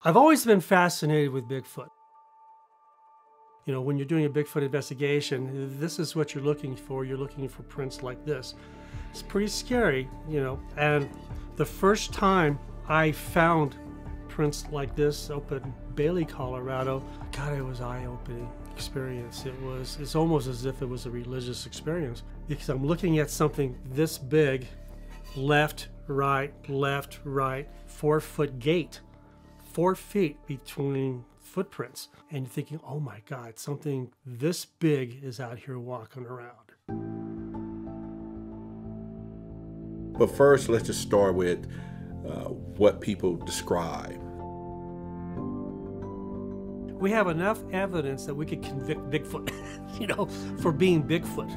I've always been fascinated with Bigfoot. You know, when you're doing a Bigfoot investigation, this is what you're looking for. You're looking for prints like this. It's pretty scary, you know. And the first time I found prints like this up in Bailey, Colorado, God, it was eye-opening experience. It's almost as if it was a religious experience, because I'm looking at something this big, left, right, 4-foot gate, 4 feet between footprints, and you're thinking, oh my God, something this big is out here walking around. But first, let's just start with what people describe. We have enough evidence that we could convict Bigfoot, you know, for being Bigfoot.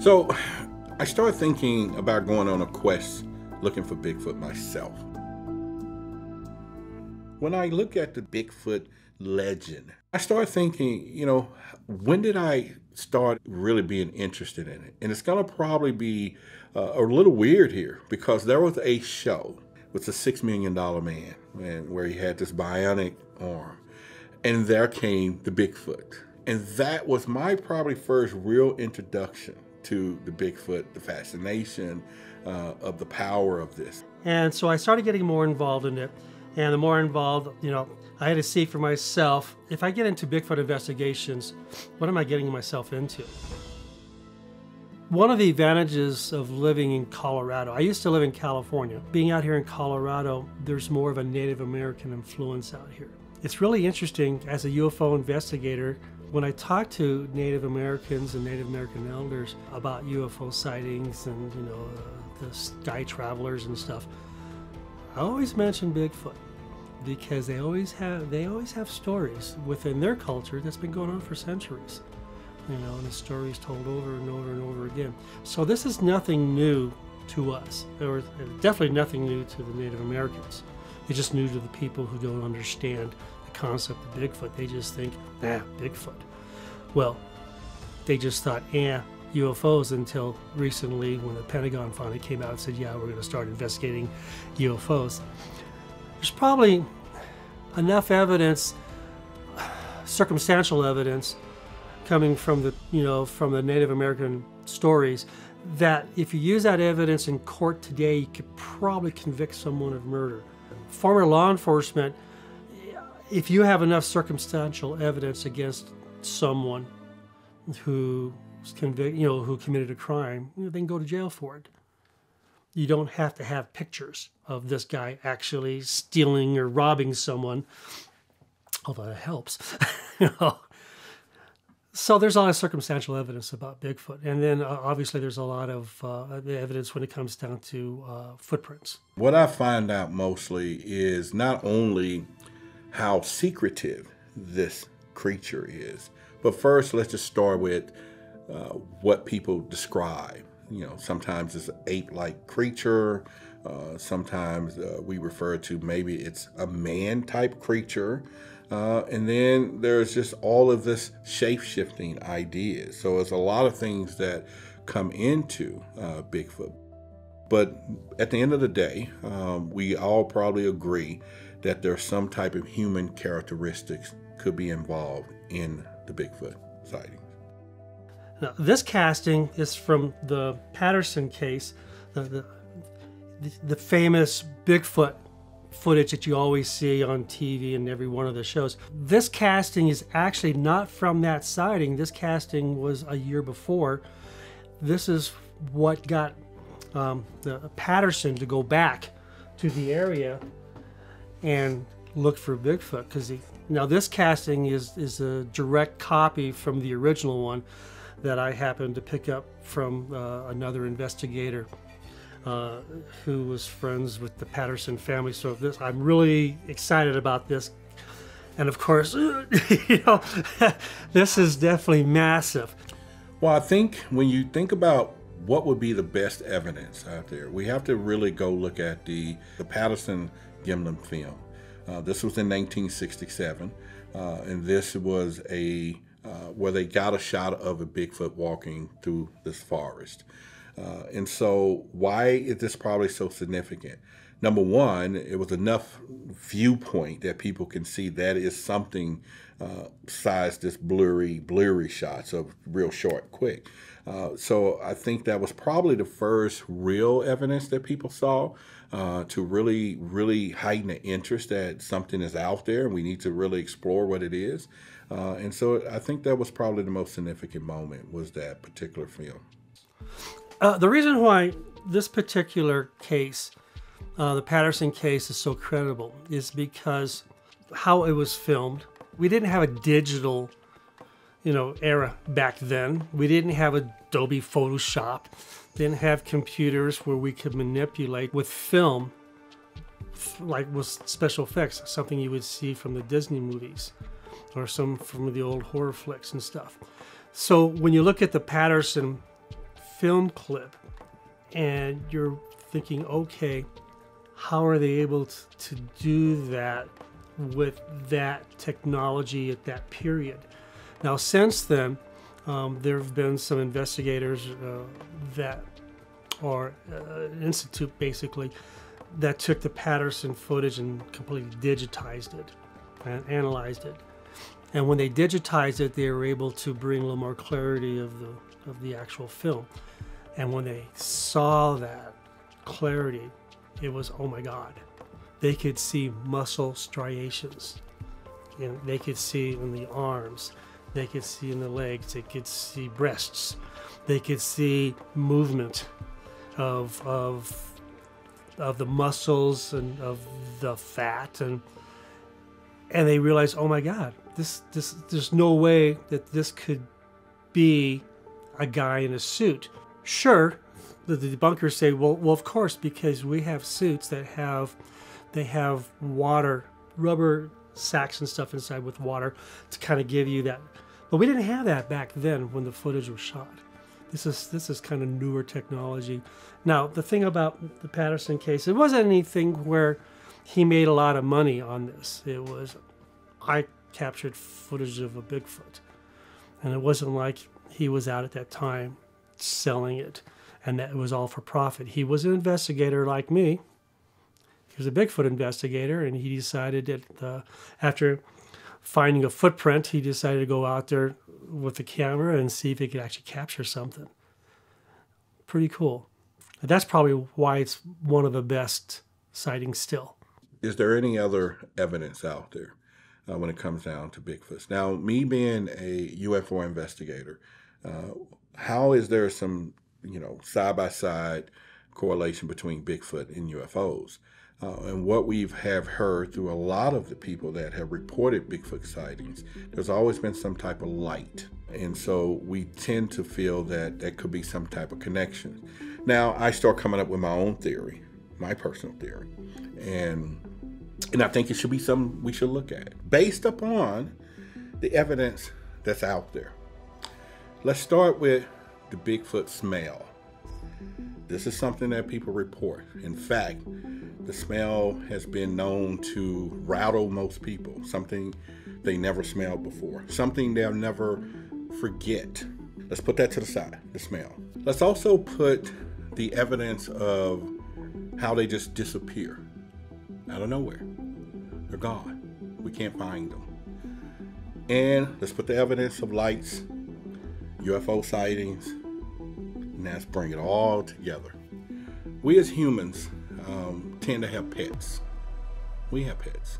So I started thinking about going on a quest looking for Bigfoot myself. When I look at the Bigfoot legend, I started thinking, you know, when did I start really being interested in it? And it's going to probably be a little weird here, because there was a show with a $6 million man, and where he had this bionic arm, and there came the Bigfoot. And that was my probably first real introduction to the Bigfoot, the fascination of the power of this. And so I started getting more involved in it. And the more involved, you know, I had to see for myself, if I get into Bigfoot investigations, what am I getting myself into? One of the advantages of living in Colorado, I used to live in California. Being out here in Colorado, there's more of a Native American influence out here. It's really interesting as a UFO investigator, when I talk to Native Americans and Native American elders about UFO sightings and, you know, the sky travelers and stuff, I always mention Bigfoot, because they always have stories within their culture that's been going on for centuries, you know, and the stories told over and over and over again. So this is nothing new to us, or definitely nothing new to the Native Americans. It's just new to the people who don't understand the concept of Bigfoot. They just think, Bigfoot. Well, they just thought, UFOs, until recently when the Pentagon finally came out and said, yeah, we're going to start investigating UFOs. There's probably enough evidence, circumstantial evidence, coming from the, you know, from the Native American stories, that if you use that evidence in court today, you could probably convict someone of murder. Former law enforcement, if you have enough circumstantial evidence against someone who who committed a crime, you know, they can go to jail for it. You don't have to have pictures of this guy actually stealing or robbing someone, although that helps. You know. So there's a lot of circumstantial evidence about Bigfoot. And then obviously there's a lot of evidence when it comes down to footprints. What I find out mostly is not only how secretive this creature is, but first let's just start with what people describe. You know, sometimes it's an ape-like creature. Sometimes we refer to maybe it's a man-type creature. And then there's just all of this shape-shifting ideas. So it's a lot of things that come into Bigfoot. But at the end of the day, we all probably agree that there's some type of human characteristics could be involved in the Bigfoot sighting. Now, this casting is from the Patterson case, the famous Bigfoot footage that you always see on TV and every one of the shows. This casting is actually not from that sighting. This casting was a year before. This is what got the Patterson to go back to the area and look for Bigfoot, because now this casting is a direct copy from the original one that I happened to pick up from another investigator who was friends with the Patterson family. So I'm really excited about this. And of course, you know, this is definitely massive. Well, I think when you think about what would be the best evidence out there, we have to really go look at the Patterson Gimlin film. This was in 1967, and this was where they got a shot of a Bigfoot walking through this forest. And so why is this probably so significant? Number one, it was enough viewpoint that people can see that is something besides this blurry shots of real short, quick. So I think that was probably the first real evidence that people saw to really heighten the interest that something is out there and we need to really explore what it is. And so I think that was probably the most significant moment, was that particular film. The reason why this particular case, the Patterson case, is so credible is because how it was filmed. We didn't have a digital, era back then. We didn't have Adobe Photoshop. Didn't have computers where we could manipulate with film, like with special effects, something you would see from the Disney movies or some from the old horror flicks and stuff. So when you look at the Patterson film clip and you're thinking, okay, how are they able to do that with that technology at that period? Now, since then, there have been some investigators that are an institute, basically, that took the Patterson footage and completely digitized it and analyzed it. And when they digitized it, they were able to bring a little more clarity of the actual film. And when they saw that clarity, it was, oh my God. They could see muscle striations. And they could see in the arms. They could see in the legs. They could see breasts. They could see movement of the muscles and of the fat, and they realized, oh my God, this there's no way that this could be a guy in a suit. Sure, the debunkers say, well, of course, because we have suits that have water, rubber sacks and stuff inside with water to kind of give you that. But we didn't have that back then when the footage was shot. This is kind of newer technology. Now, the thing about the Patterson case, it wasn't anything where he made a lot of money on this. It was, I captured footage of a Bigfoot. And it wasn't like he was out at that time selling it and that it was all for profit. He was an investigator like me. He was a Bigfoot investigator, and he decided that after finding a footprint, he decided to go out there with the camera and see if he could actually capture something. Pretty cool. That's probably why it's one of the best sightings still. Is there any other evidence out there when it comes down to Bigfoots? Now, me being a UFO investigator, how is there some, side-by-side correlation between Bigfoot and UFOs? And what we have heard through a lot of the people that have reported Bigfoot sightings, there's always been some type of light. And so we tend to feel that there could be some type of connection. Now, I start coming up with my own theory, my personal theory. And I think it should be something we should look at based upon the evidence that's out there. Let's start with the Bigfoot smell. This is something that people report. In fact, the smell has been known to rattle most people, something they never smelled before, something they'll never forget. Let's put that to the side, the smell. Let's also put the evidence of how they just disappear out of nowhere. They're gone. We can't find them. And let's put the evidence of lights, UFO sightings, and let's bring it all together. We as humans tend to have pets. We have pets.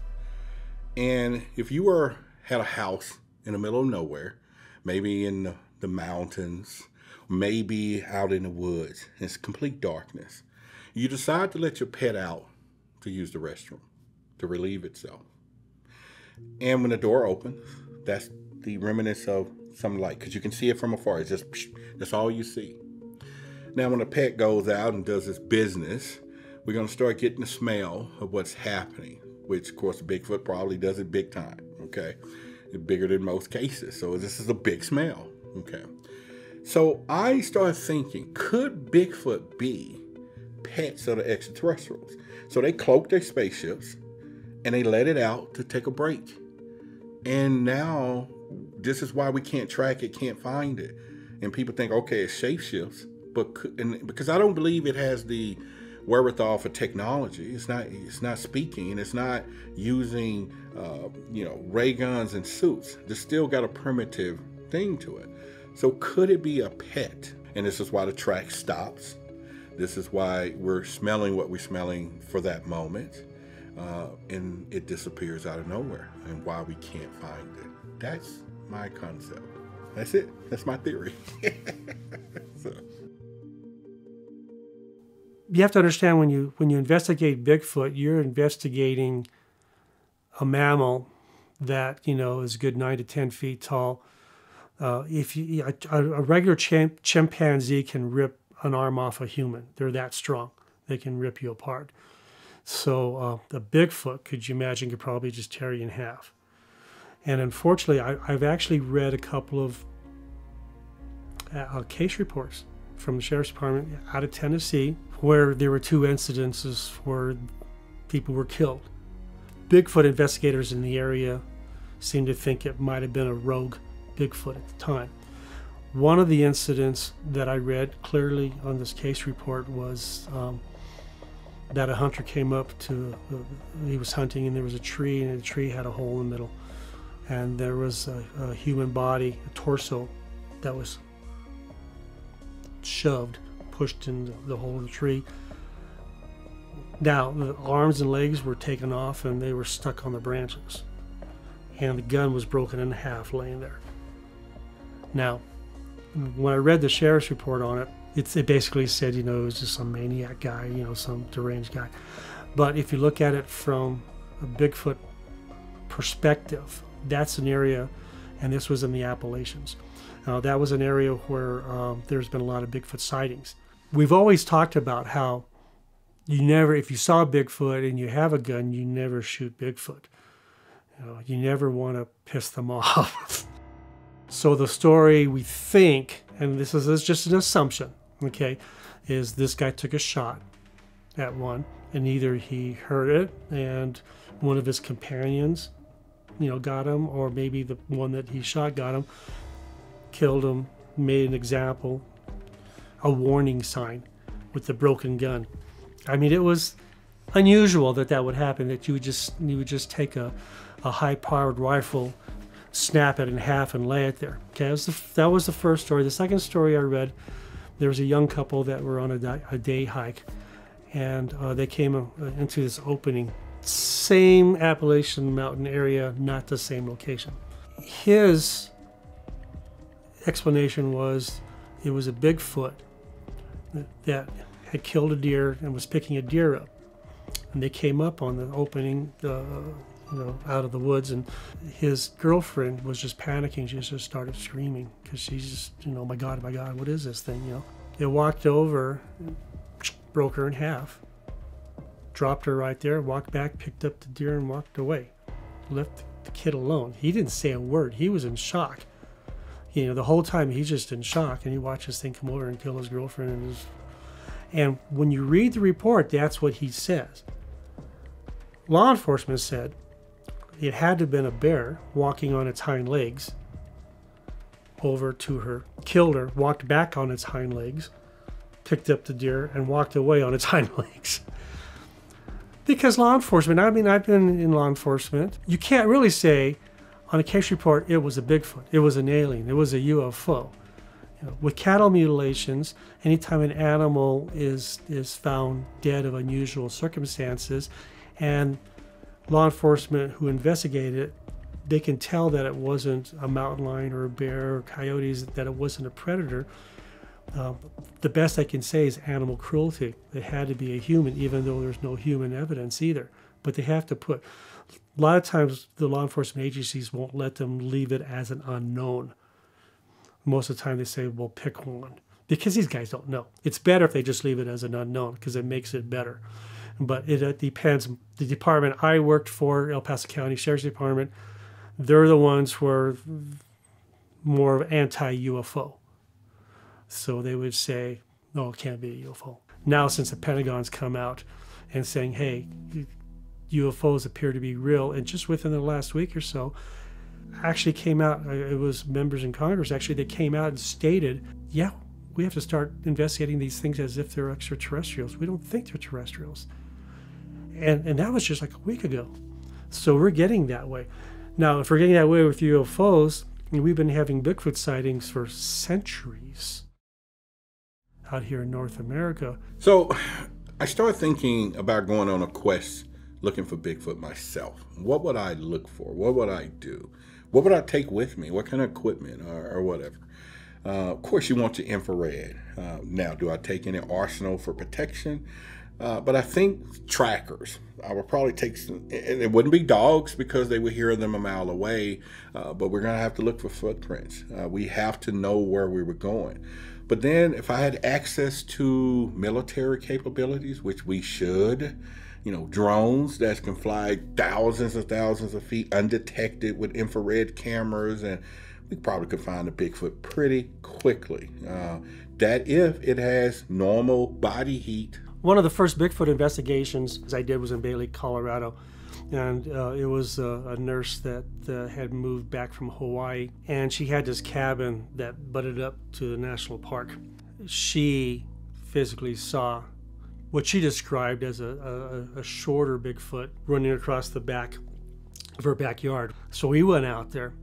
And if you had a house in the middle of nowhere, maybe in the mountains, maybe out in the woods, it's complete darkness, you decide to let your pet out to use the restroom, to relieve itself. And when the door opens, that's the remnants of some light, because you can see it from afar. It's just, that's all you see. Now, when a pet goes out and does its business, we're going to start getting the smell of what's happening, which, of course, Bigfoot probably does it big time, okay? It's bigger than most cases, so this is a big smell, okay? So I started thinking, could Bigfoot be pets of the extraterrestrials? So they cloak their spaceships, and they let it out to take a break. And now, this is why we can't track it, can't find it. And people think, okay, it's shapeshifts. Because I don't believe it has the wherewithal for technology. It's not speaking. It's not using ray guns and suits. It's still got a primitive thing to it. So could it be a pet? And this is why the track stops. This is why we're smelling what we're smelling for that moment. And it disappears out of nowhere, and why we can't find it. That's my concept. That's it. That's my theory. So. You have to understand when you investigate Bigfoot, you're investigating a mammal that is a good 9 to 10 feet tall. If a regular chimpanzee can rip an arm off a human, they're that strong. They can rip you apart. So the Bigfoot, could you imagine, could probably just tear you in half. And unfortunately, I've actually read a couple of case reports from the Sheriff's Department out of Tennessee where there were 2 incidences where people were killed. Bigfoot investigators in the area seem to think it might have been a rogue Bigfoot at the time. One of the incidents that I read clearly on this case report was that a hunter came up to, he was hunting, and there was a tree, and the tree had a hole in the middle. And there was a human body, a torso, that was shoved, pushed in the hole of the tree. Now, the arms and legs were taken off, and they were stuck on the branches. And the gun was broken in half, laying there. Now, when I read the sheriff's report on it, it basically said, it was just some maniac guy, some deranged guy. But if you look at it from a Bigfoot perspective, that's an area, and this was in the Appalachians. That was an area where there's been a lot of Bigfoot sightings. We've always talked about how if you saw Bigfoot and you have a gun, you never shoot Bigfoot. You never want to piss them off. So the story, we think, and this is just an assumption, okay, is this guy took a shot at one, and either he heard it and one of his companions, got him, or maybe the one that he shot got him, killed him, made an example, a warning sign with the broken gun. I mean, it was unusual that would happen, that you would just take a high-powered rifle, snap it in half, and lay it there. Okay, that was the first story. The second story I read, there was a young couple that were on a day hike, and they came into this opening. Same Appalachian Mountain area, not the same location. His explanation was it was a Bigfoot that had killed a deer and was picking a deer up. And they came up on the opening, out of the woods, and his girlfriend was just panicking. She just started screaming because she's just, oh my God, what is this thing, They walked over, broke her in half, dropped her right there, walked back, picked up the deer, and walked away. Left the kid alone. He didn't say a word. He was in shock. The whole time he's just in shock, and he watched this thing come over and kill his girlfriend. And when you read the report, that's what he says. Law enforcement said it had to have been a bear walking on its hind legs over to her, killed her, walked back on its hind legs, picked up the deer, and walked away on its hind legs. Because law enforcement, I've been in law enforcement, you can't really say on a case report it was a Bigfoot, it was an alien, it was a UFO. With cattle mutilations, anytime an animal is found dead of unusual circumstances, and law enforcement who investigate it, they can tell that it wasn't a mountain lion or a bear or coyotes, that it wasn't a predator. The best I can say is animal cruelty. It had to be a human, even though there's no human evidence either. But they have to put, a lot of times the law enforcement agencies won't let them leave it as an unknown. Most of the time they say, well, pick one, because these guys don't know. It's better if they just leave it as an unknown, because it makes it better. But it depends. The department I worked for, El Paso County Sheriff's Department, they're the ones who are more anti-UFO. So they would say, no, it can't be a UFO. Now, since the Pentagon's come out and saying, hey, UFOs appear to be real, and just within the last week or so, actually came out, it was members in Congress, actually, they came out and stated, yeah, we have to start investigating these things as if they're extraterrestrials. We don't think they're terrestrials. And that was just like a week ago. So we're getting that way. Now, if we're getting that way with UFOs, we've been having Bigfoot sightings for centuries out here in North America. So I started thinking about going on a quest looking for Bigfoot myself. What would I look for? What would I do? What would I take with me? What kind of equipment or whatever? Of course, you want your infrared. Now, do I take any arsenal for protection? But I think trackers. I would probably take some, and it wouldn't be dogs because they would hear them a mile away, but we're going to have to look for footprints. We have to know where we were going. But then if I had access to military capabilities, which we should, drones that can fly thousands of feet undetected with infrared cameras, and we probably could find a Bigfoot pretty quickly. That if it has normal body heat. One of the first Bigfoot investigations I did was in Bailey, Colorado. And it was a nurse that had moved back from Hawaii. And she had this cabin that butted up to the national park. She physically saw what she described as a shorter Bigfoot running across the back of her backyard. So we went out there.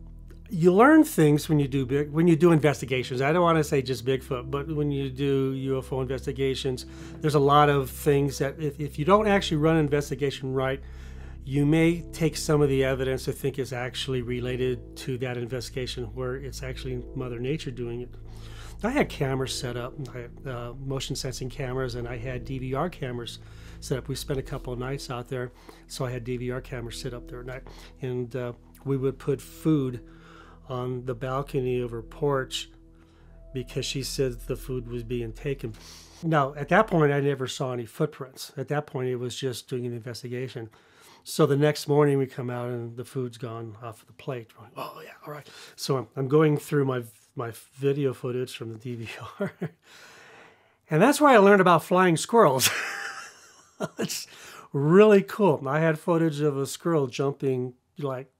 You learn things when you do investigations. I don't want to say just Bigfoot, but when you do UFO investigations, there's a lot of things that if you don't actually run an investigation right, you may take some of the evidence to think is actually related to that investigation where it's actually Mother Nature doing it. I had cameras set up, I had motion sensing cameras, and I had DVR cameras set up. We spent a couple of nights out there, so I had DVR cameras set up there at night, and we would put food on the balcony of her porch because she said the food was being taken. Now, at that point, I never saw any footprints. At that point, it was just doing an investigation. So the next morning, we come out and the food's gone off of the plate. We're like, oh, yeah, all right. So I'm going through my video footage from the DVR. And that's where I learned about flying squirrels. It's really cool. I had footage of a squirrel jumping like,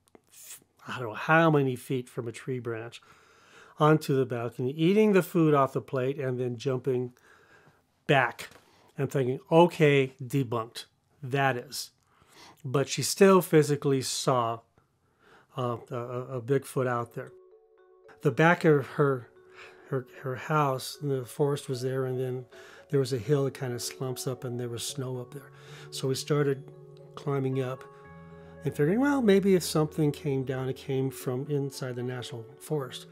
I don't know how many feet from a tree branch onto the balcony, eating the food off the plate and then jumping back and thinking, okay, debunked. That is. But she still physically saw a Bigfoot out there. The back of her house, the forest was there, and then there was a hill that kind of slumps up and there was snow up there. So we started climbing up and figuring, well, maybe if something came down, it came from inside the national forest.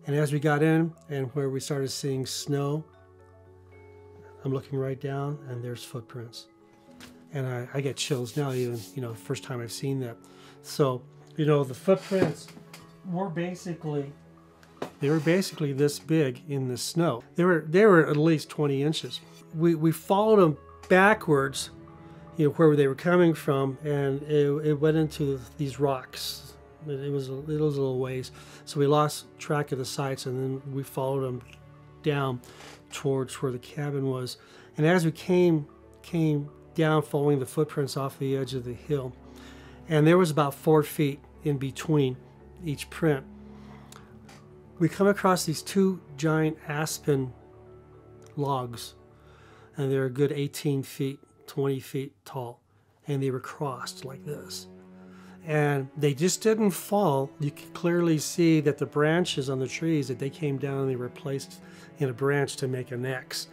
And as we got in and where we started seeing snow, I'm looking right down and there's footprints. And I get chills now, even, first time I've seen that. So, the footprints were basically this big in the snow. They were at least 20 inches. We followed them backwards, where they were coming from, and it went into these rocks. It was a little ways. So we lost track of the sites, and then we followed them down towards where the cabin was. And as we came down, following the footprints off the edge of the hill, and there was about 4 feet in between each print, we come across these 2 giant aspen logs, and they're a good 18 feet, 20 feet tall, and they were crossed like this. And they just didn't fall. You could clearly see that the branches on the trees, that they came down and they were placed in a branch to make an X.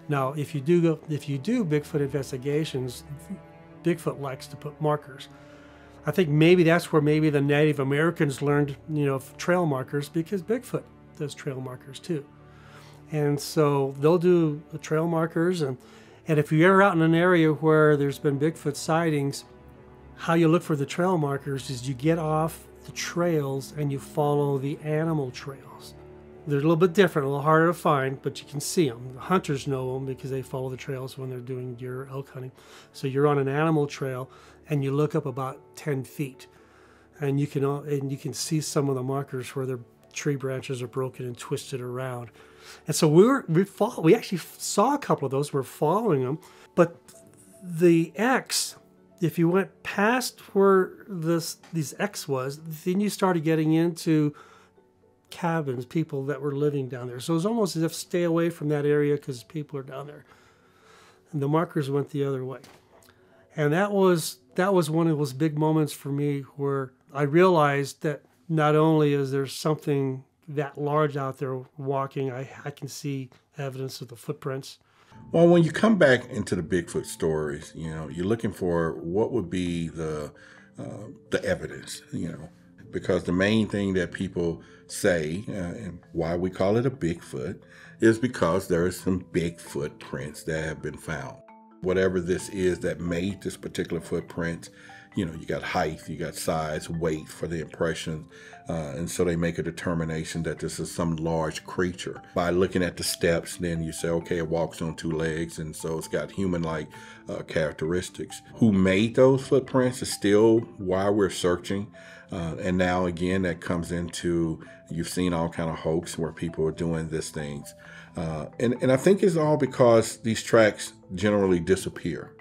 Now, if you do Bigfoot investigations, Bigfoot likes to put markers. I think maybe that's where maybe the Native Americans learned, trail markers, because Bigfoot does trail markers too. And so they'll do the trail markers, and if you're ever out in an area where there's been Bigfoot sightings, how you look for the trail markers is you get off the trails and you follow the animal trails. They're a little bit different, a little harder to find, but you can see them. The hunters know them because they follow the trails when they're doing deer or elk hunting. So you're on an animal trail and you look up about 10 feet, and you can see some of the markers where their tree branches are broken and twisted around. And so we actually saw a couple of those. We're following them, but the X, if you went past where these X was, then you started getting into cabins, people that were living down there. So it was almost as if stay away from that area because people are down there. And the markers went the other way. And that was one of those big moments for me where I realized that not only is there something that large out there walking, I can see evidence of the footprints. Well, when you come back into the Bigfoot stories, you're looking for what would be the evidence, because the main thing that people say, and why we call it a Bigfoot, is because there are some big footprints that have been found. Whatever this is that made this particular footprint, you got height, you got size, weight for the impression, and so they make a determination that this is some large creature. By looking at the steps, then you say, okay, it walks on two legs, and so it's got human-like characteristics. Who made those footprints is still why we're searching. And now, again, that comes into, you've seen all kind of hoax where people are doing these things. And I think it's all because these tracks generally disappear.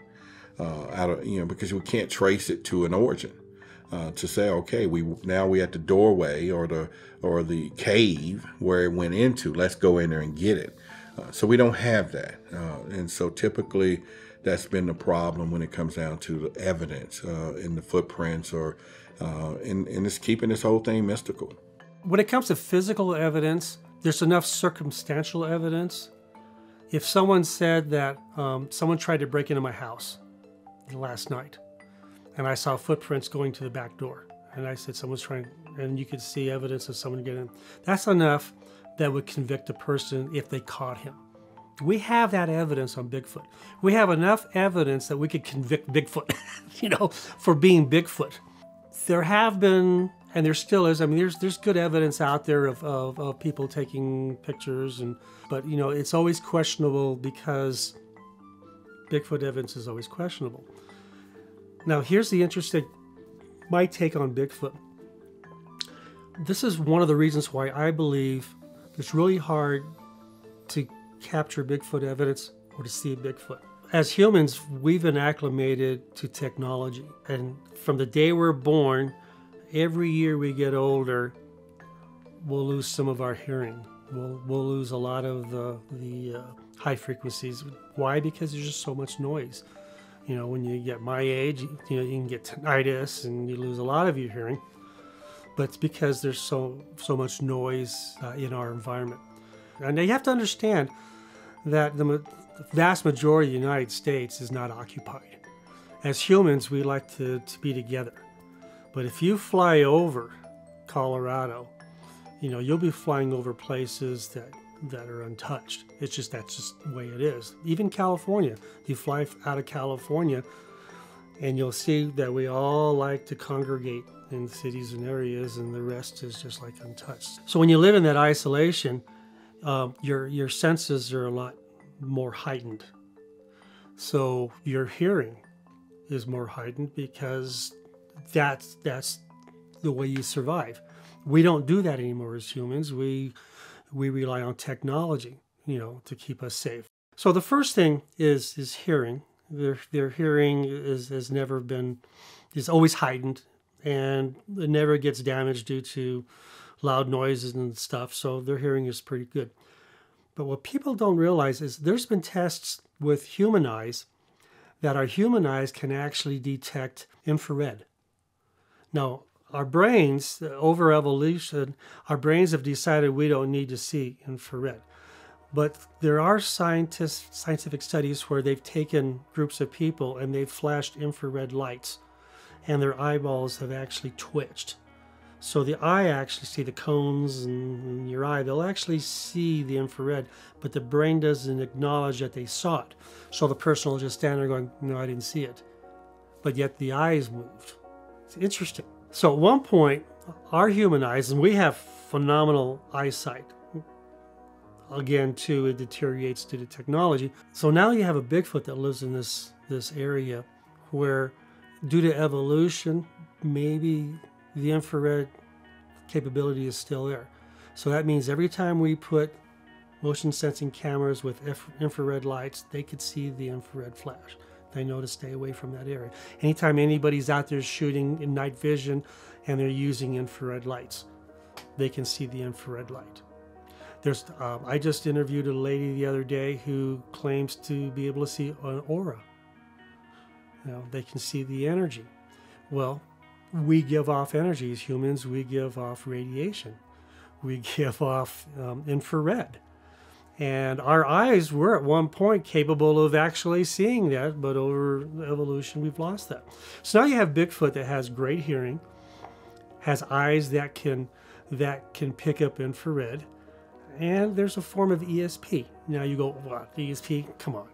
Because we can't trace it to an origin. To say, okay, we're at the doorway or the cave where it went into. Let's go in there and get it. So we don't have that, and so typically that's been the problem when it comes down to the evidence in the footprints, and it's keeping this whole thing mystical. When it comes to physical evidence, there's enough circumstantial evidence. If someone said that someone tried to break into my house last night, and I saw footprints going to the back door, and I said someone's trying, and you could see evidence of someone getting in, that's enough that would convict a person if they caught him. We have that evidence on Bigfoot. We have enough evidence that we could convict Bigfoot, for being Bigfoot. There have been, and there still is, there's good evidence out there of people taking pictures, but it's always questionable because Bigfoot evidence is always questionable. Now, here's the interesting, my take on Bigfoot. This is one of the reasons why I believe it's really hard to capture Bigfoot evidence or to see a Bigfoot. As humans, we've been acclimated to technology. And from the day we're born, every year we get older, we'll lose some of our hearing. We'll lose a lot of the high frequencies. Why? Because there's just so much noise. When you get my age, you can get tinnitus and you lose a lot of your hearing. But it's because there's so much noise in our environment. And you have to understand that the vast majority of the United States is not occupied. As humans, we like to be together. But if you fly over Colorado, you'll be flying over places that are untouched. That's just the way it is. Even California, you fly out of California and you'll see that we all like to congregate in cities and areas, and the rest is just like untouched. So when you live in that isolation, your senses are a lot more heightened. So your hearing is more heightened because that's the way you survive. We don't do that anymore as humans. We rely on technology, to keep us safe. So the first thing is hearing. Their hearing is always heightened, and it never gets damaged due to loud noises and stuff. So their hearing is pretty good. But what people don't realize is there's been tests with human eyes that our human eyes can actually detect infrared. Now, our brains, over evolution, our brains have decided we don't need to see infrared. But there are scientific studies where they've taken groups of people and they've flashed infrared lights, and their eyeballs have actually twitched. So the eye actually see the cones in your eye. They'll actually see the infrared, but the brain doesn't acknowledge that they saw it. So the person will just stand there going, no, I didn't see it. But yet the eyes moved. It's interesting. So at one point, our human eyes, and we have phenomenal eyesight. Again, too, it deteriorates due to technology. So now you have a Bigfoot that lives in this area where, due to evolution, maybe the infrared capability is still there. So that means every time we put motion sensing cameras with infrared lights, they could see the infrared flash. They know to stay away from that area. Anytime anybody's out there shooting in night vision and they're using infrared lights, they can see the infrared light. I just interviewed a lady the other day who claims to be able to see an aura. They can see the energy. Well, we give off energy as humans. We give off radiation. We give off infrared. And our eyes were at one point capable of actually seeing that, but over evolution, we've lost that. So now you have Bigfoot that has great hearing, has eyes that can pick up infrared, and there's a form of ESP. Now you go, what, ESP? Come on,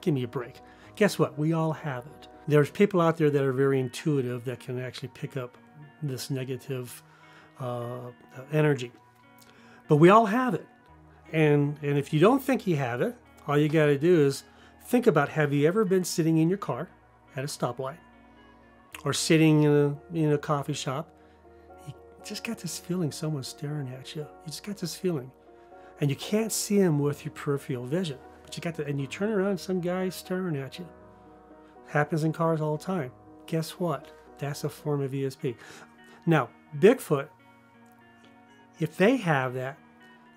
give me a break. Guess what? We all have it. There's people out there that are very intuitive that can actually pick up this negative energy. But we all have it. And if you don't think you have it, all you got to do is think about, have you ever been sitting in your car at a stoplight or sitting in a coffee shop? You just got this feeling someone's staring at you. You just got this feeling. And you can't see him with your peripheral vision. But and you turn around, some guy's staring at you. Happens in cars all the time. Guess what? That's a form of ESP. Now, Bigfoot, if they have that,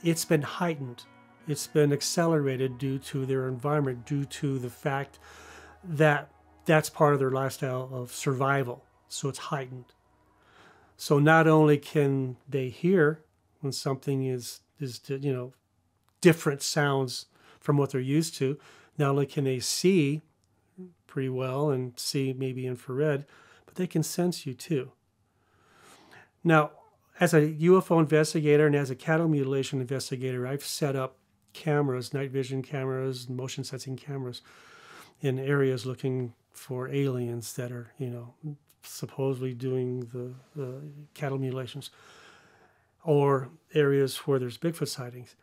it's been heightened. It's been accelerated due to their environment, due to the fact that that's part of their lifestyle of survival. So it's heightened. So not only can they hear when something is different sounds from what they're used to, not only can they see pretty well and see maybe infrared, but they can sense you too. Now, as a UFO investigator and as a cattle mutilation investigator, I've set up cameras, night vision cameras, motion sensing cameras in areas looking for aliens that are, supposedly doing the cattle mutilations, or areas where there's Bigfoot sightings.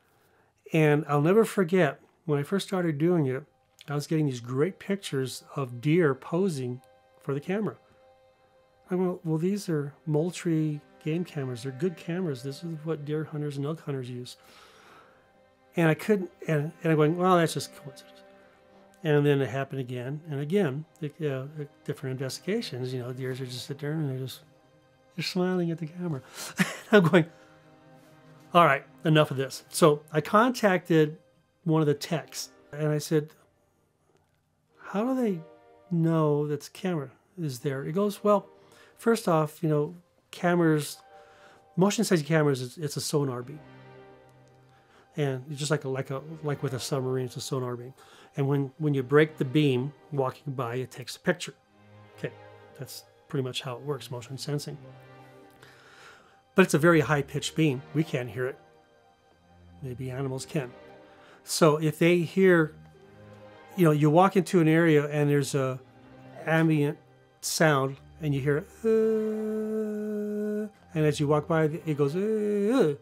And I'll never forget, when I first started doing it, I was getting these great pictures of deer posing for the camera. I went, well, these are Moultrie game cameras. They're good cameras. This is what deer hunters and elk hunters use. And I couldn't, and I'm going, well, that's just coincidence. And then it happened again and again. Different investigations, deers are just sitting there and they're smiling at the camera. I'm going, all right, enough of this. So I contacted one of the techs and I said, how do they know that the camera is there? He goes, well, first off, cameras, motion sensing cameras, it's a sonar beam. And it's just like with a submarine, it's a sonar beam. And when you break the beam walking by, it takes a picture. Okay, that's pretty much how it works, motion sensing. But it's a very high-pitched beam. We can't hear it. Maybe animals can. So if they hear, you walk into an area and there's a ambient sound and you hear it, and as you walk by, it goes, it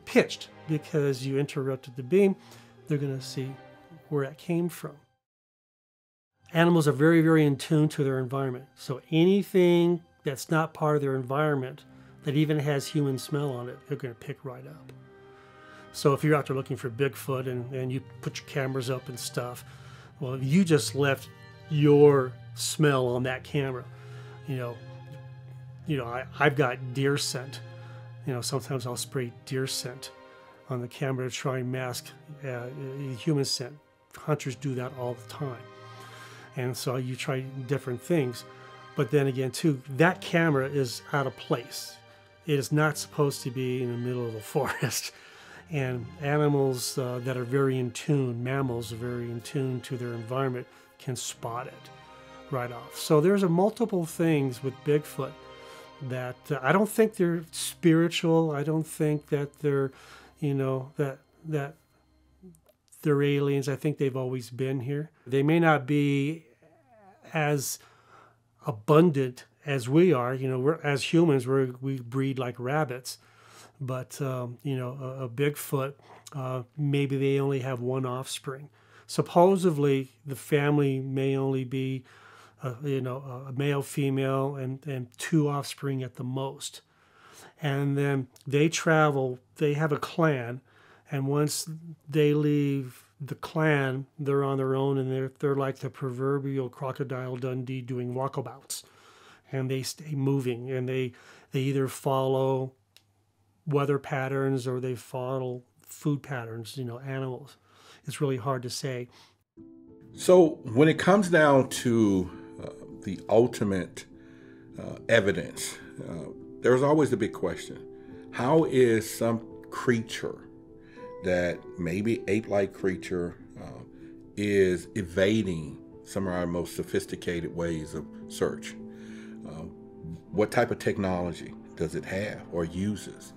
pitched because you interrupted the beam. They're going to see where it came from. Animals are very, very in tune to their environment. So anything that's not part of their environment that even has human smell on it, they're going to pick right up. So if you're out there looking for Bigfoot and you put your cameras up and stuff, well, you just left your smell on that camera. I've got deer scent. Sometimes I'll spray deer scent on the camera to try and mask human scent. Hunters do that all the time. And so you try different things. But then again, too, that camera is out of place. It is not supposed to be in the middle of a forest. And animals that are very in tune, mammals are very in tune to their environment, can spot it right off. So there's multiple things with Bigfoot that I don't think they're spiritual. I don't think that they're, that they're aliens. I think they've always been here. They may not be as abundant as we are. We're, as humans, we breed like rabbits. But, a Bigfoot, maybe they only have one offspring. Supposedly, the family may only be, a male, female, and two offspring at the most. And then they travel, they have a clan, and once they leave the clan, they're on their own, and they're like the proverbial Crocodile Dundee doing walkabouts. And they stay moving, and they either follow weather patterns or they follow food patterns, animals. It's really hard to say. So when it comes down to the ultimate evidence, there's always the big question. How is some creature that maybe ape-like creature is evading some of our most sophisticated ways of search? What type of technology does it have or uses?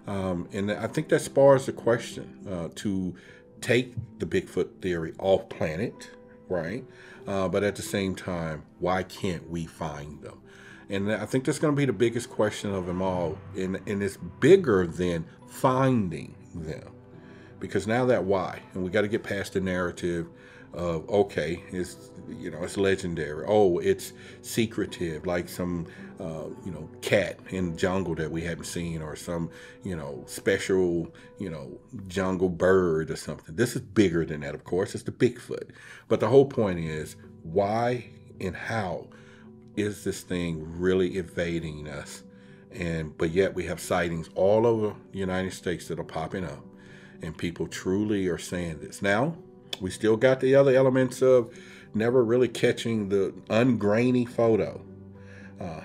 And I think that spars the question to take the Bigfoot theory off planet, right? But at the same time, why can't we find them? And I think that's going to be the biggest question of them all. And it's bigger than finding them. Because now that why, and we got to get past the narrative of, okay, it's legendary. Oh, it's secretive, like some, cat in the jungle that we haven't seen, or some, special, jungle bird or something. This is bigger than that, of course. It's the Bigfoot. But the whole point is, why and how is this thing really evading us? But yet we have sightings all over the United States that are popping up. And people truly are saying this. Now, we still got the other elements of never really catching the ungrainy photo.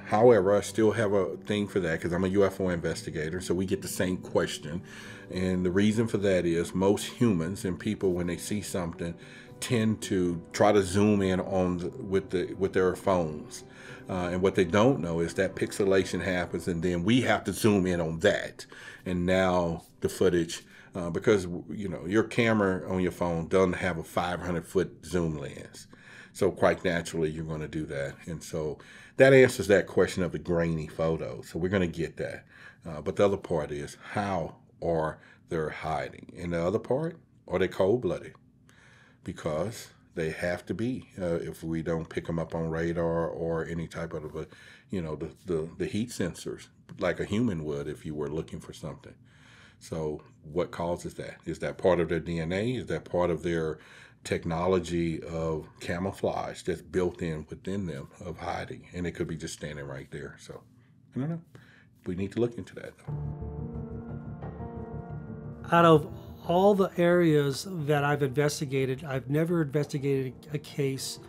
However, I still have a thing for that because I'm a UFO investigator, so we get the same question. And the reason for that is most humans and people, when they see something, tend to try to zoom in on with their phones. And what they don't know is that pixelation happens, and then we have to zoom in on that. And now the footage, because your camera on your phone doesn't have a 500-foot zoom lens, so quite naturally you're going to do that. And so that answers that question of the grainy photo. So we're going to get that. But the other part is, how are they hiding? And the other part, are they cold-blooded? Because they have to be if we don't pick them up on radar or any type of the heat sensors like a human would if you were looking for something. So what causes that? Is that part of their DNA? Is that part of their technology of camouflage that's built in within them of hiding? And it could be just standing right there. So I don't know. We need to look into that, though. Out of all the areas that I've investigated, I've never investigated a case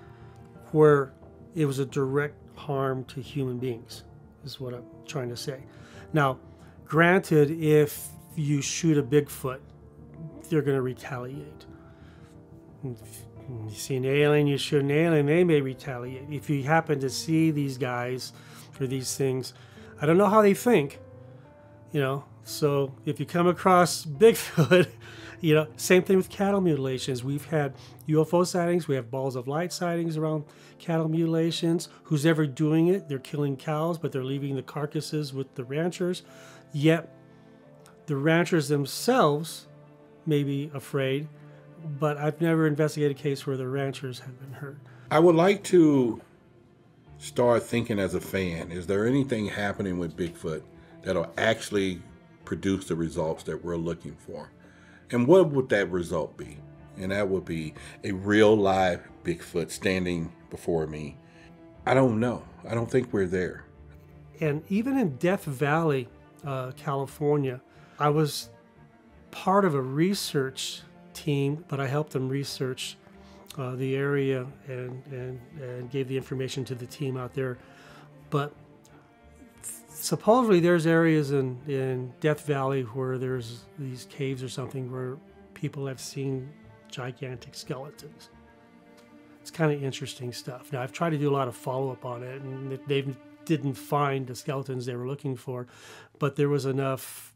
where it was a direct harm to human beings, is what I'm trying to say. Now, granted, if you shoot a Bigfoot, they're going to retaliate. If you see an alien, you shoot an alien, they may retaliate. If you happen to see these guys or these things, I don't know how they think, So if you come across Bigfoot, same thing with cattle mutilations. We've had UFO sightings. We have balls of light sightings around cattle mutilations. Who's ever doing it? They're killing cows, but they're leaving the carcasses with the ranchers. Yet the ranchers themselves may be afraid, but I've never investigated a case where the ranchers have been hurt. I would like to start thinking as a fan, is there anything happening with Bigfoot that'll actually produce the results that we're looking for? And what would that result be? And that would be a real live Bigfoot standing before me. I don't know. I don't think we're there. And even in Death Valley, California, I was part of a research team, but I helped them research the area and gave the information to the team out there. But supposedly there's areas in Death Valley where there's these caves or something where people have seen gigantic skeletons. It's kind of interesting stuff. Now, I've tried to do a lot of follow-up on it, and they didn't find the skeletons they were looking for, but there was enough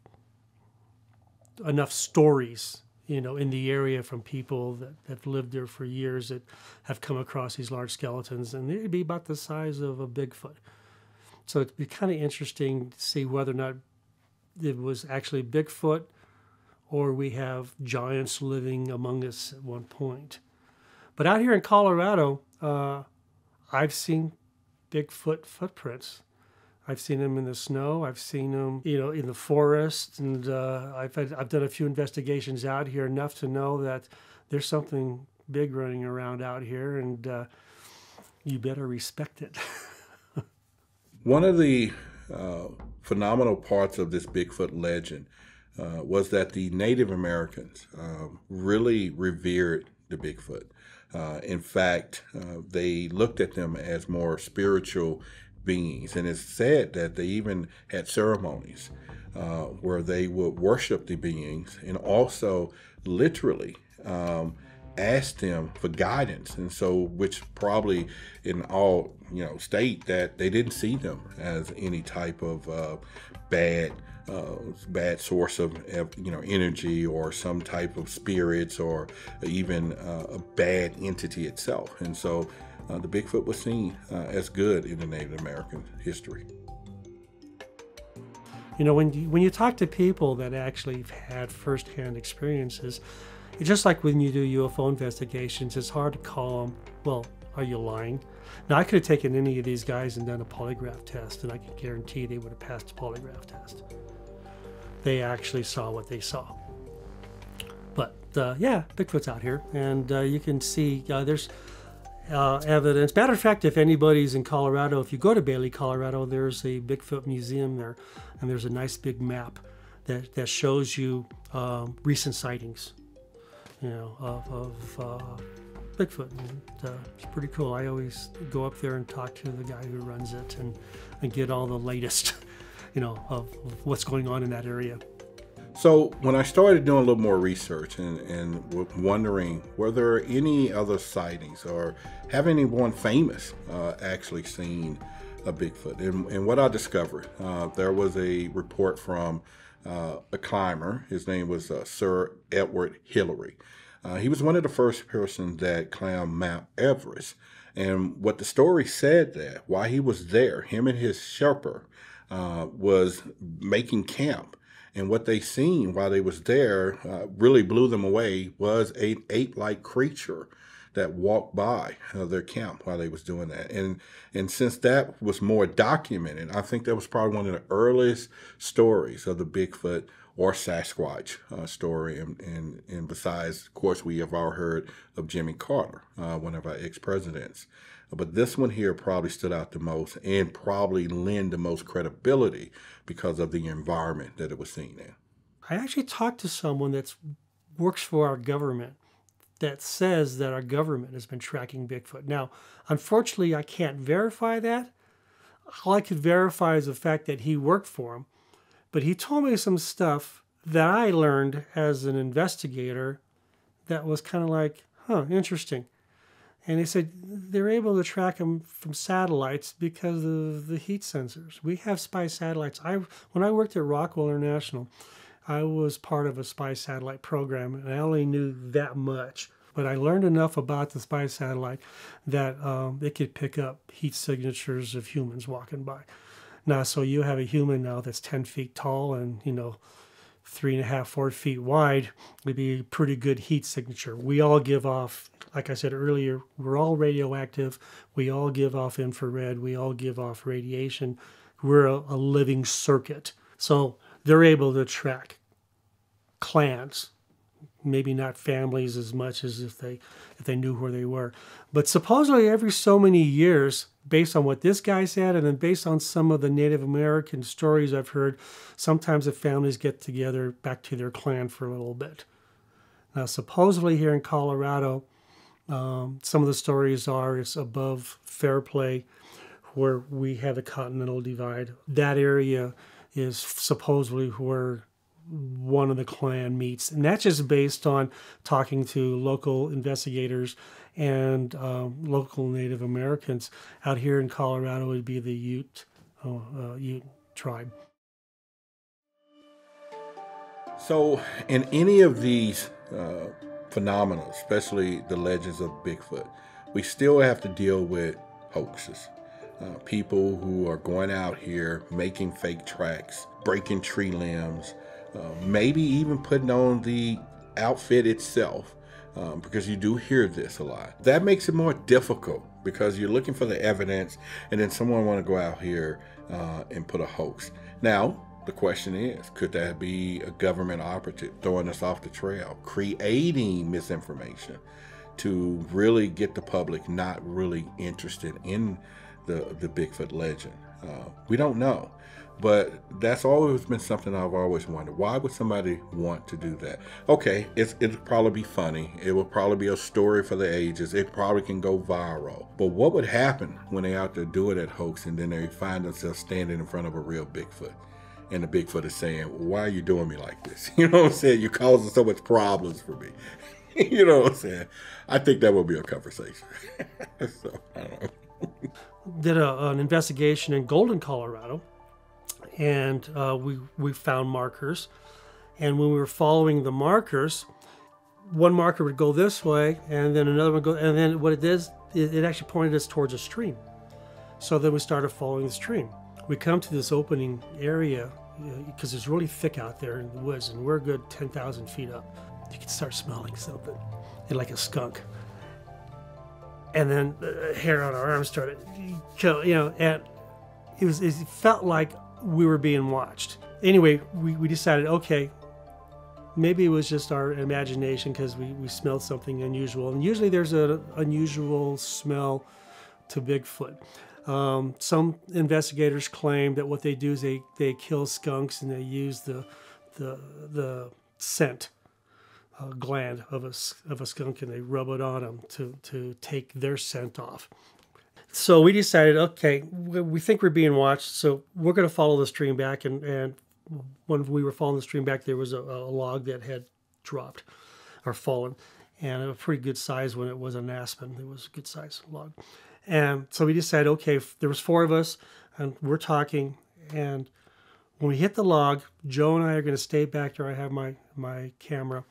stories, in the area from people that have lived there for years that have come across these large skeletons, and they'd be about the size of a Bigfoot. So it'd be kind of interesting to see whether or not it was actually Bigfoot or we have giants living among us at one point. But out here in Colorado, I've seen Bigfoot footprints. I've seen them in the snow. I've seen them, in the forest, and I've done a few investigations out here, enough to know that there's something big running around out here, and you better respect it. One of the phenomenal parts of this Bigfoot legend was that the Native Americans really revered the Bigfoot. In fact, they looked at them as more spiritual beings, and it's said that they even had ceremonies where they would worship the beings and also literally ask them for guidance. And so, which probably in all state that they didn't see them as any type of bad source of energy or some type of spirits or even a bad entity itself. And so the Bigfoot was seen as good in the Native American history. When you talk to people that actually have had firsthand experiences, it's just like when you do UFO investigations, it's hard to call them, well, are you lying? Now, I could have taken any of these guys and done a polygraph test, and I can guarantee they would have passed the polygraph test. They actually saw what they saw. But yeah, Bigfoot's out here, and you can see there's evidence. Matter of fact, if anybody's in Colorado, if you go to Bailey, Colorado, there's a Bigfoot museum there, and there's a nice big map that shows you recent sightings, of Bigfoot. And, it's pretty cool. I always go up there and talk to the guy who runs it and get all the latest, of what's going on in that area. So when I started doing a little more research and wondering were there any other sightings or have anyone famous actually seen a Bigfoot, and what I discovered, there was a report from a climber. His name was Sir Edward Hillary. He was one of the first persons that climbed Mount Everest. And what the story said that while he was there, him and his Sherpa was making camp. And what they seen while they was there really blew them away was an ape-like creature that walked by their camp while they was doing that. And since that was more documented, I think that was probably one of the earliest stories of the Bigfoot or Sasquatch story. And besides, of course, we have all heard of Jimmy Carter, one of our ex-presidents. But this one here probably stood out the most and probably lend the most credibility because of the environment that it was seen in. I actually talked to someone that works for our government that says that our government has been tracking Bigfoot. Now, unfortunately, I can't verify that. All I could verify is the fact that he worked for him. But he told me some stuff that I learned as an investigator that was kind of like, interesting. And he said they're able to track them from satellites because of the heat sensors. We have spy satellites. When I worked at Rockwell International, I was part of a spy satellite program, and I only knew that much. But I learned enough about the spy satellite that it could pick up heat signatures of humans walking by. Now, so you have a human now that's 10 feet tall and, 3.5, 4 feet wide, would be a pretty good heat signature. We all give off, like I said earlier, we're all radioactive. We all give off infrared. We all give off radiation. We're a living circuit. So they're able to track clans, maybe not families as much as if they knew where they were. But supposedly every so many years, based on what this guy said, and then based on some of the Native American stories I've heard, sometimes the families get together back to their clan for a little bit. Now, supposedly here in Colorado, some of the stories are it's above Fairplay, where we have the Continental Divide. That area is supposedly where one of the clan meets, and that's just based on talking to local investigators and local Native Americans. Out here in Colorado would be the Ute tribe. So in any of these phenomena, especially the legends of Bigfoot, we still have to deal with hoaxes. People who are going out here making fake tracks, breaking tree limbs, maybe even putting on the outfit itself, because you do hear this a lot. That makes it more difficult because you're looking for the evidence and then someone want to go out here and put a hoax. Now, the question is, could that be a government operative throwing us off the trail, creating misinformation to really get the public not really interested in the Bigfoot legend? We don't know. But that's always been something I've always wondered. Why would somebody want to do that? Okay, it'll probably be funny. It will probably be a story for the ages. It probably can go viral. But what would happen when they out there doing that hoax and then they find themselves standing in front of a real Bigfoot? And the Bigfoot is saying, why are you doing me like this? You know what I'm saying? You're causing so much problems for me. You know what I'm saying? I think that will be a conversation. So, I don't know. Did an investigation in Golden, Colorado. And we found markers, and when we were following the markers, one marker would go this way, and then another would go, and then what it did, it actually pointed us towards a stream. So then we started following the stream. We come to this opening area because it's really thick out there in the woods, and we're a good 10,000 feet up. You can start smelling something, like a skunk. And then the hair on our arms started, and it felt like we were being watched. Anyway, we decided, okay, maybe it was just our imagination because we smelled something unusual. And usually there's an unusual smell to Bigfoot. Some investigators claim that what they do is they kill skunks and they use the scent gland of a skunk and they rub it on them to take their scent off. So we decided, okay, we think we're being watched, so we're going to follow the stream back. And when we were following the stream back, there was a log that had dropped or fallen, and a pretty good size when it was an aspen. It was a good size log. And so we decided, okay, there was 4 of us, and we're talking, and when we hit the log, Joe and I are going to stay back there. I have my camera.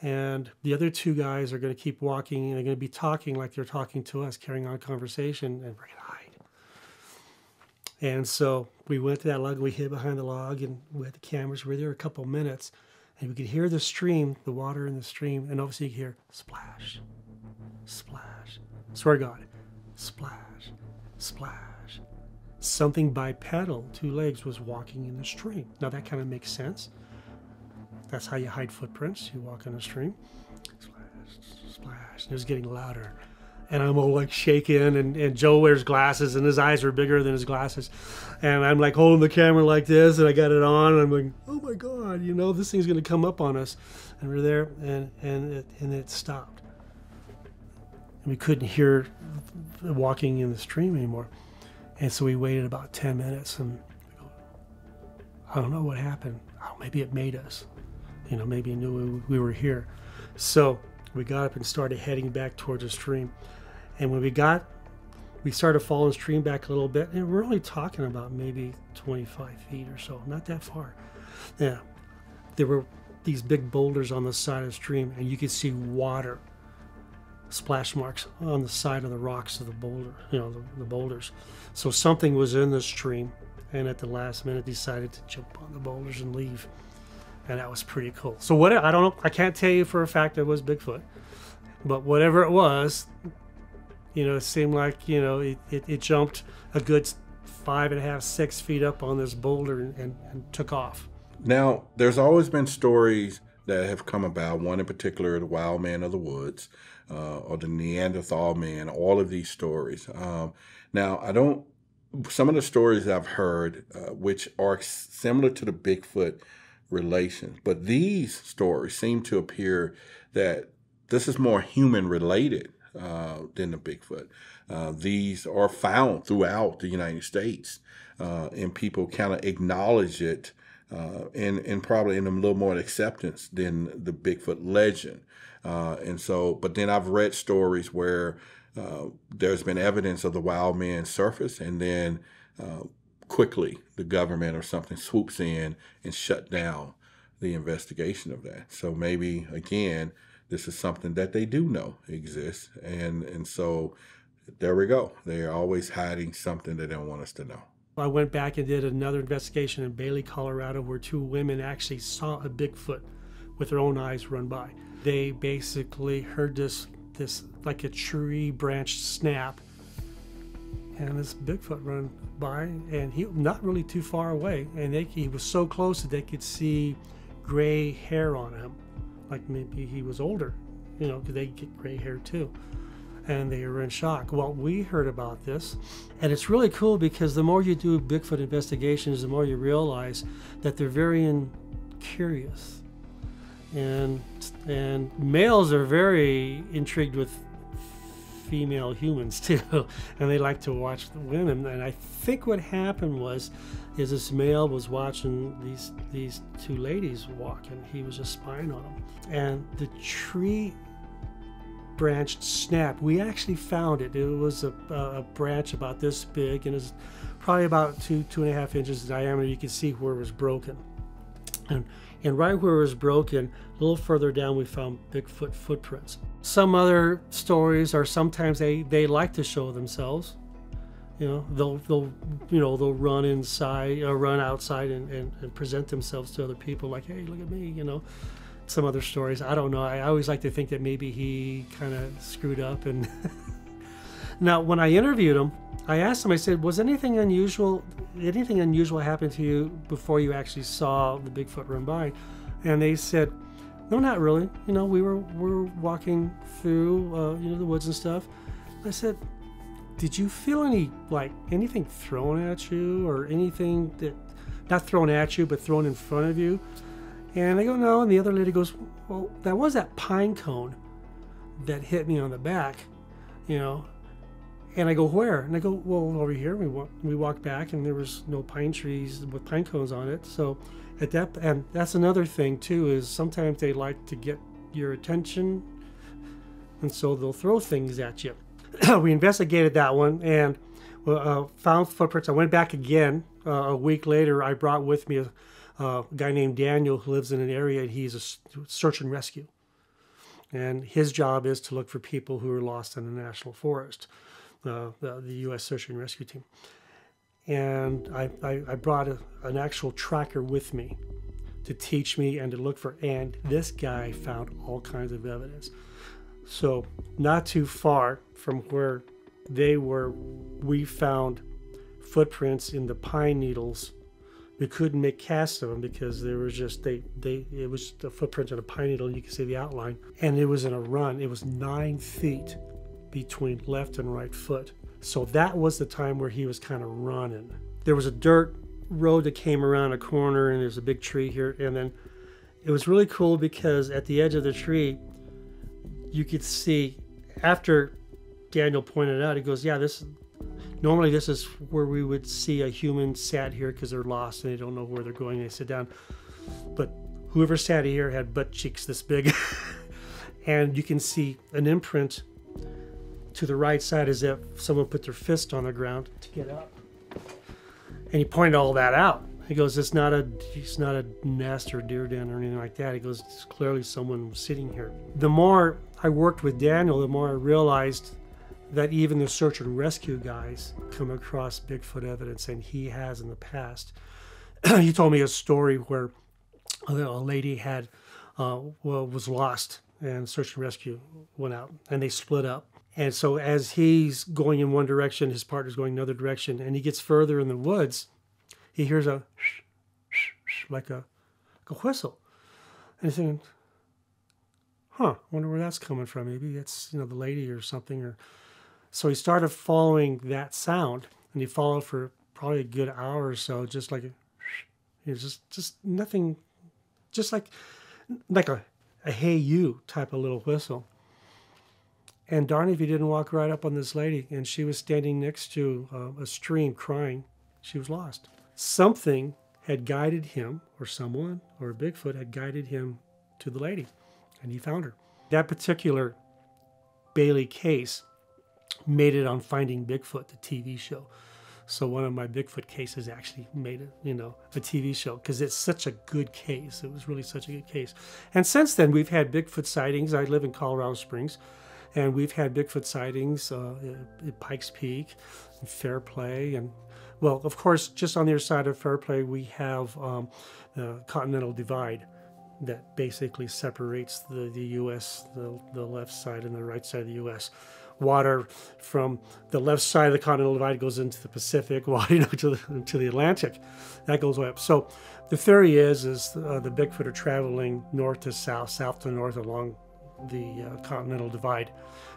And the other 2 guys are going to keep walking, and they're going to be talking like they're talking to us, carrying on a conversation, and we're going to hide. And so we went to that log, we hid behind the log, and we had the cameras. We were there a couple minutes, and we could hear the stream, the water in the stream, and obviously you could hear splash, splash. Swear to God, splash, splash. Something bipedal, 2 legs, was walking in the stream. Now that kind of makes sense. That's how you hide footprints. You walk in a stream. Splash, splash. And it was getting louder. And I'm all like shaking, and Joe wears glasses, and his eyes are bigger than his glasses. And I'm like holding the camera like this, and I got it on, and I'm like, oh my God, this thing's going to come up on us. And we're there, and it stopped. And we couldn't hear walking in the stream anymore. And so we waited about 10 minutes, and we go, I don't know what happened. Oh, maybe it made us. Maybe it knew we were here. So we got up and started heading back towards the stream. And when we started following the stream back a little bit, and we're only talking about maybe 25 feet or so, not that far. Yeah, there were these big boulders on the side of the stream, and you could see water splash marks on the side of the rocks of the boulder, the boulders. So something was in the stream, and at the last minute decided to jump on the boulders and leave. And that was pretty cool. So I don't know, I can't tell you for a fact it was Bigfoot, but whatever it was, it seemed like, it jumped a good 5.5, 6 feet up on this boulder and took off. Now, there's always been stories that have come about, one in particular, the wild man of the woods, or the Neanderthal man, all of these stories. Now, some of the stories I've heard, which are similar to the Bigfoot relations, but these stories seem to appear that this is more human related than the Bigfoot. These are found throughout the United States, and people kind of acknowledge it, and probably in a little more acceptance than the Bigfoot legend. But then I've read stories where there's been evidence of the wild man surface, and then quickly the government or something swoops in and shut down the investigation of that. So maybe, again, this is something that they do know exists. And so there we go. They are always hiding something they don't want us to know. I went back and did another investigation in Bailey, Colorado, where 2 women actually saw a Bigfoot with their own eyes run by. They basically heard this like a tree branch snap, and this Bigfoot run by, and he not really too far away, and he was so close that they could see gray hair on him, like maybe he was older, because they get gray hair too. and they were in shock. Well, we heard about this, and it's really cool because the more you do Bigfoot investigations, the more you realize that they're very curious, and males are very intrigued with female humans too, and they like to watch the women. And I think what happened is this male was watching these two ladies walk, and he was just spying on them, and the tree branch snapped. We actually found it. It was a branch about this big, and it was probably about 2.5 inches in diameter. You can see where it was broken, and right where it was broken, a little further down, we found Bigfoot footprints. Some other stories are sometimes they like to show themselves. They'll run inside or run outside and present themselves to other people, like, hey, look at me. Some other stories, I don't know. I always like to think that maybe he kind of screwed up. And now, when I interviewed him, I asked him, I said, was anything unusual happened to you before you actually saw the Bigfoot run by? And they said, no, not really. We were walking through the woods and stuff. I said, did you feel anything thrown at you, or anything that, not thrown at you, but thrown in front of you? And I go, no. And the other lady goes, well, that was that pine cone that hit me on the back, And I go, where? And I go, well, over here. We walked back, and there was no pine trees with pine cones on it. So and that's another thing too, is sometimes they like to get your attention, and so they'll throw things at you. We investigated that one and found footprints. I went back again a week later. I brought with me a guy named Daniel who lives in an area, and he's a search and rescue. And his job is to look for people who are lost in the national forest, the U.S. Search and Rescue Team. And I brought an actual tracker with me to teach me and to look for, and this guy found all kinds of evidence. So not too far from where they were, we found footprints in the pine needles. We couldn't make casts of them because there was just it was the footprint in a pine needle, and you can see the outline. And it was in a run. It was 9 feet between left and right foot. So that was the time where he was kind of running. There was a dirt road that came around a corner, and there's a big tree here. And then it was really cool because at the edge of the tree, you could see, after Daniel pointed it out, he goes, yeah, normally this is where we would see a human sat here because they're lost and they don't know where they're going. They sit down. But whoever sat here had butt cheeks this big. And you can see an imprint to the right side as if someone put their fist on the ground to get up. And he pointed all that out. He goes, it's not a nest or deer den or anything like that. He goes, it's clearly someone was sitting here. The more I worked with Daniel, the more I realized that even the search and rescue guys come across Bigfoot evidence, and he has in the past. He told me a story where a lady was lost, and search and rescue went out, and they split up. And so as he's going in one direction, his partner's going another direction, and he gets further in the woods, he hears a like a whistle. And he's thinking, I wonder where that's coming from. Maybe it's the lady or something. So he started following that sound, and he followed for probably a good hour or so, just like just nothing, just like a hey you type of little whistle. And darn if he didn't walk right up on this lady, and she was standing next to a stream crying. She was lost. Something had guided him, or someone, or Bigfoot had guided him to the lady, and he found her. That particular Bailey case made it on Finding Bigfoot, the TV show. So one of my Bigfoot cases actually made it, a TV show, because it's such a good case. It was really such a good case. And since then, we've had Bigfoot sightings. I live in Colorado Springs, and we've had Bigfoot sightings at Pikes Peak, and Fairplay, and well, of course, just on the other side of Fairplay, we have the Continental Divide that basically separates the U.S., the left side and the right side of the U.S. Water from the left side of the Continental Divide goes into the Pacific, water to the Atlantic. That goes way up. So the theory is the Bigfoot are traveling north to south, south to north along the Continental Divide.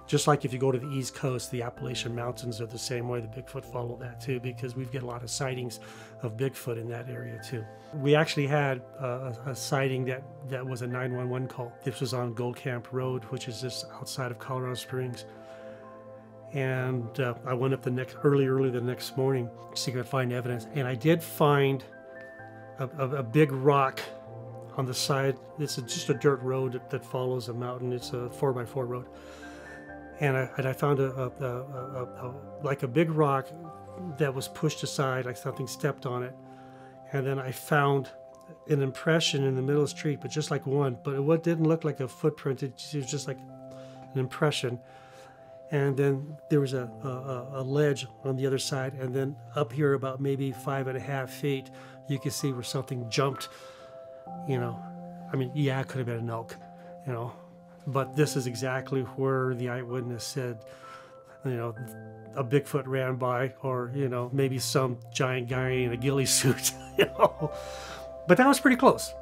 Just like if you go to the East Coast, the Appalachian Mountains are the same way. The Bigfoot follow that too, because we've got a lot of sightings of Bigfoot in that area too. We actually had a sighting that was a 911 call. This was on Gold Camp Road, which is just outside of Colorado Springs. And I went up early the next morning to see if I could find evidence. And I did find a big rock on the side. It's just a dirt road that follows a mountain. It's a 4x4 road. And I found like a big rock that was pushed aside, like something stepped on it. And then I found an impression in the middle of the street, but just like one. But it didn't look like a footprint. It was just like an impression. And then there was a ledge on the other side. And then up here about maybe 5.5 feet, you could see where something jumped, you know. I mean, yeah, it could have been an elk, you know. But this is exactly where the eyewitness said, you know, a Bigfoot ran by, or, you know, maybe some giant guy in a ghillie suit, you know. But that was pretty close.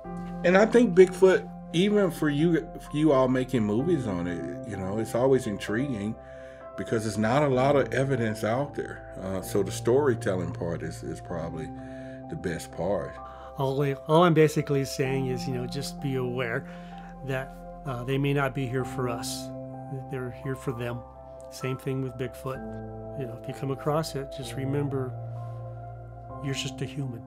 And I think Bigfoot, even for you all making movies on it, you know, it's always intriguing because there's not a lot of evidence out there. So the storytelling part is probably the best part. All I'm basically saying is, you know, just be aware that they may not be here for us. They're here for them. Same thing with Bigfoot. You know, if you come across it, just remember you're just a human.